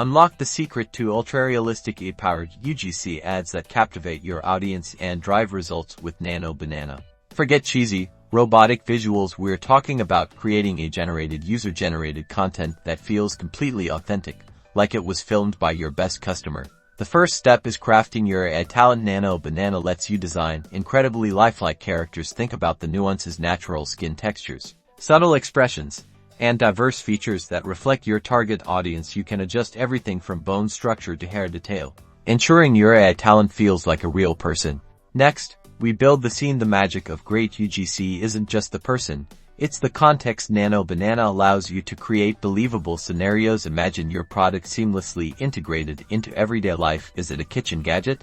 Unlock the secret to ultra-realistic AI-powered UGC ads that captivate your audience and drive results with Nano Banana. Forget cheesy, robotic visuals. We're talking about creating AI-generated, user-generated content that feels completely authentic, like it was filmed by your best customer. The first step is crafting your AI talent. Nano Banana lets you design incredibly lifelike characters. Think about the nuances, natural skin textures, subtle expressions, and diverse features that reflect your target audience. You can adjust everything from bone structure to hair detail, ensuring your AI talent feels like a real person. Next, we build the scene. The magic of great UGC isn't just the person, it's the context. Nano Banana allows you to create believable scenarios. Imagine your product seamlessly integrated into everyday life. Is it a kitchen gadget?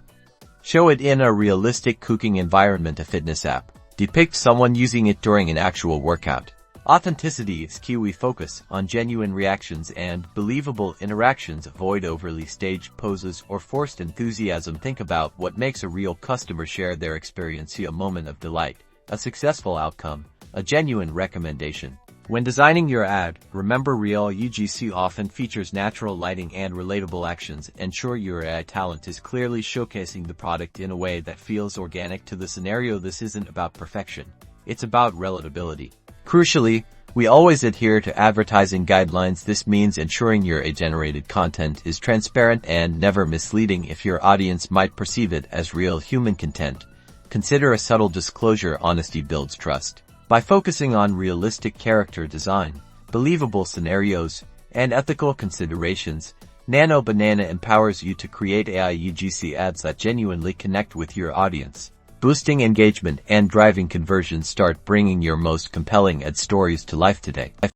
Show it in a realistic cooking environment. A fitness app? Depict someone using it during an actual workout. Authenticity is key. We focus on genuine reactions and believable interactions. Avoid overly staged poses or forced enthusiasm. Think about what makes a real customer share their experience. See a moment of delight, a successful outcome, a genuine recommendation. When designing your ad, remember real UGC often features natural lighting and relatable actions. Ensure your AI talent is clearly showcasing the product in a way that feels organic to the scenario. This isn't about perfection, it's about relatability. Crucially, we always adhere to advertising guidelines. This means ensuring your AI-generated content is transparent and never misleading. If your audience might perceive it as real human content, consider a subtle disclosure. Honesty builds trust. By focusing on realistic character design, believable scenarios, and ethical considerations, Nano Banana empowers you to create AI UGC ads that genuinely connect with your audience, boosting engagement and driving conversions. Start bringing your most compelling ad stories to life today.